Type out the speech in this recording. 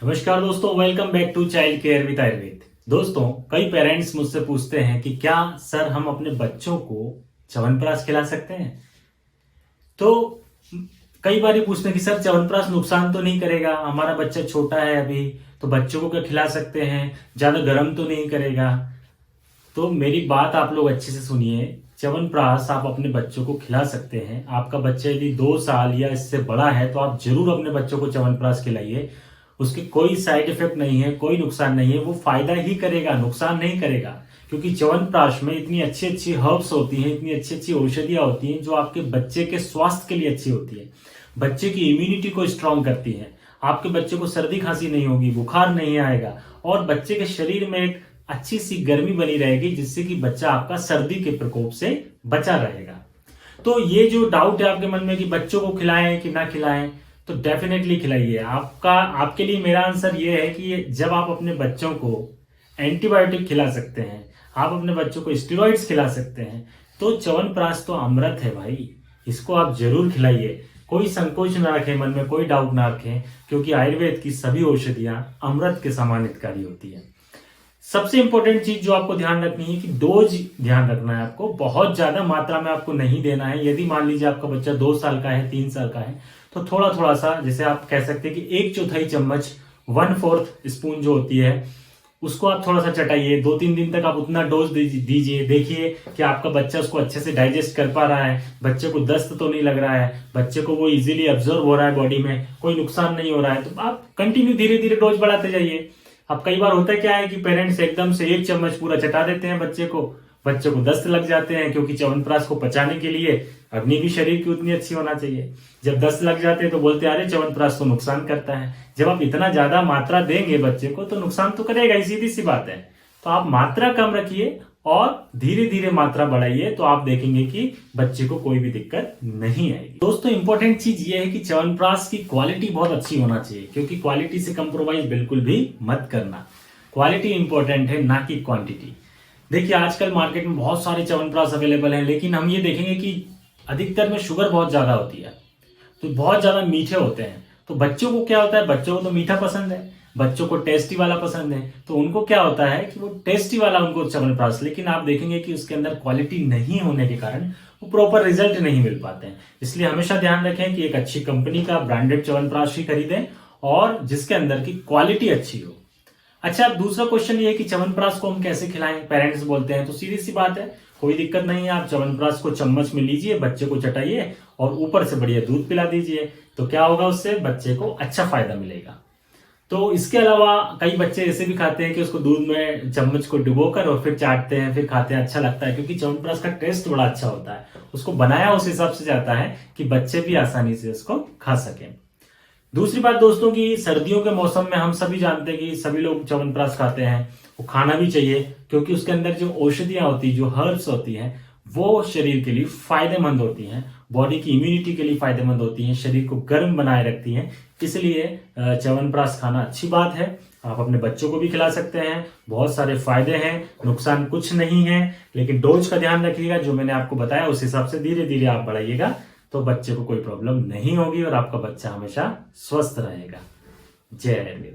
नमस्कार दोस्तों, welcome back to child care with Ayurveda. दोस्तों, कई पेरेंट्स मुझसे पूछते हैं कि क्या सर हम अपने बच्चों को च्यवनप्राश खिला सकते हैं। तो कई बार ये पूछते हैं कि सर च्यवनप्राश नुकसान तो नहीं करेगा, हमारा बच्चा छोटा है अभी, तो बच्चों को क्या खिला सकते हैं, ज्यादा गर्म तो नहीं करेगा। तो मेरी बात आप लोग अच्छे से सुनिए। च्यवनप्राश आप अपने बच्चों को खिला सकते हैं। आपका बच्चा यदि 2 साल या इससे बड़ा है तो आप जरूर अपने बच्चों को च्यवनप्राश खिलाइए। उसके कोई साइड इफेक्ट नहीं है, कोई नुकसान नहीं है, वो फायदा ही करेगा, नुकसान नहीं करेगा। क्योंकि च्यवनप्राश में इतनी अच्छी अच्छी हर्ब्स होती हैं, इतनी अच्छी अच्छी औषधियां होती हैं जो आपके बच्चे के स्वास्थ्य के लिए अच्छी होती है, बच्चे की इम्यूनिटी को स्ट्रांग करती है। आपके बच्चे को सर्दी खांसी नहीं होगी, बुखार नहीं आएगा और बच्चे के शरीर में एक अच्छी सी गर्मी बनी रहेगी, जिससे कि बच्चा आपका सर्दी के प्रकोप से बचा रहेगा। तो ये जो डाउट है आपके मन में कि बच्चों को खिलाएं कि ना खिलाएं, तो डेफिनेटली खिलाइए। आपके लिए मेरा आंसर ये है कि जब आप अपने बच्चों को एंटीबायोटिक खिला सकते हैं, आप अपने बच्चों को स्टेरॉइड्स खिला सकते हैं, तो च्यवनप्राश तो अमृत है भाई, इसको आप जरूर खिलाइए। कोई संकोच ना रखें, मन में कोई डाउट ना रखें, क्योंकि आयुर्वेद की सभी औषधियां अमृत के समान हितकारी होती है। सबसे इंपॉर्टेंट चीज जो आपको ध्यान रखनी है कि डोज ध्यान रखना है। आपको बहुत ज्यादा मात्रा में आपको नहीं देना है। यदि मान लीजिए आपका बच्चा 2 साल का है, 3 साल का है, तो थोड़ा थोड़ा सा, जैसे आप कह सकते हैं कि 1/4 चम्मच, 1/4 स्पून जो होती है, उसको आप थोड़ा सा चटाइए। 2-3 दिन तक आप उतना डोज दीजिए। देखिए कि आपका बच्चा उसको अच्छे से डाइजेस्ट कर पा रहा है, बच्चे को दस्त तो नहीं लग रहा है, बच्चे को वो इजीली ऑब्जर्व हो रहा है बॉडी में, कोई नुकसान नहीं हो रहा है। तो आप कंटिन्यू धीरे धीरे डोज बढ़ाते जाइए। अब कई बार होता क्या है कि पेरेंट्स एकदम से 1 चम्मच पूरा चटा देते हैं बच्चे को दस्त लग जाते हैं, क्योंकि च्यवनप्राश को पचाने के लिए अग्नि भी शरीर की उतनी अच्छी होना चाहिए। जब दस्त लग जाते हैं तो बोलते हैं अरे च्यवनप्राश तो नुकसान करता है। जब आप इतना ज्यादा मात्रा देंगे बच्चे को तो नुकसान तो करेगा ही, सीधी सी बात है। तो आप मात्रा कम रखिए और धीरे धीरे मात्रा बढ़ाइए, तो आप देखेंगे कि बच्चे को कोई भी दिक्कत नहीं आएगी। दोस्तों, इंपॉर्टेंट चीज ये है कि च्यवनप्राश की क्वालिटी बहुत अच्छी होना चाहिए, क्योंकि क्वालिटी से कंप्रोमाइज बिल्कुल भी मत करना। क्वालिटी इंपॉर्टेंट है, ना कि क्वांटिटी। देखिए, आजकल मार्केट में बहुत सारे च्यवनप्राश अवेलेबल हैं, लेकिन हम ये देखेंगे कि अधिकतर में शुगर बहुत ज्यादा होती है, तो बहुत ज्यादा मीठे होते हैं। तो बच्चों को क्या होता है, बच्चों को तो मीठा पसंद है, बच्चों को टेस्टी वाला पसंद है, तो उनको क्या होता है कि वो टेस्टी वाला उनको च्यवनप्राश, लेकिन आप देखेंगे कि उसके अंदर क्वालिटी नहीं होने के कारण वो प्रॉपर रिजल्ट नहीं मिल पाते हैं। इसलिए हमेशा ध्यान रखें कि एक अच्छी कंपनी का ब्रांडेड च्यवनप्राश ही खरीदें और जिसके अंदर की क्वालिटी अच्छी हो। अच्छा, अब दूसरा क्वेश्चन ये है कि च्यवनप्राश को हम कैसे खिलाएं, पेरेंट्स बोलते हैं। तो सीधी सी बात है, कोई दिक्कत नहीं है। आप च्यवनप्राश को चम्मच में लीजिए, बच्चे को चटाइए और ऊपर से बढ़िया दूध पिला दीजिए। तो क्या होगा, उससे बच्चे को अच्छा फायदा मिलेगा। तो इसके अलावा कई बच्चे ऐसे भी खाते हैं कि उसको दूध में चम्मच को डुबोकर और फिर चाटते हैं, फिर खाते हैं, अच्छा लगता है, क्योंकि च्यवनप्राश का टेस्ट बड़ा अच्छा होता है। उसको बनाया उस हिसाब से जाता है कि बच्चे भी आसानी से उसको खा सकें। दूसरी बात दोस्तों की, सर्दियों के मौसम में हम सभी जानते हैं कि सभी लोग च्यवनप्राश खाते हैं, वो खाना भी चाहिए, क्योंकि उसके अंदर जो औषधियां होती है, जो हर्ब्स होती हैं, वो शरीर के लिए फायदेमंद होती हैं, बॉडी की इम्यूनिटी के लिए फायदेमंद होती हैं, शरीर को गर्म बनाए रखती हैं। इसलिए च्यवनप्राश खाना अच्छी बात है। आप अपने बच्चों को भी खिला सकते हैं, बहुत सारे फायदे हैं, नुकसान कुछ नहीं है। लेकिन डोज का ध्यान रखिएगा, जो मैंने आपको बताया उस हिसाब से धीरे धीरे आप बढ़ाइएगा, तो बच्चे को कोई प्रॉब्लम नहीं होगी और आपका बच्चा हमेशा स्वस्थ रहेगा। जय आयुर्वेद।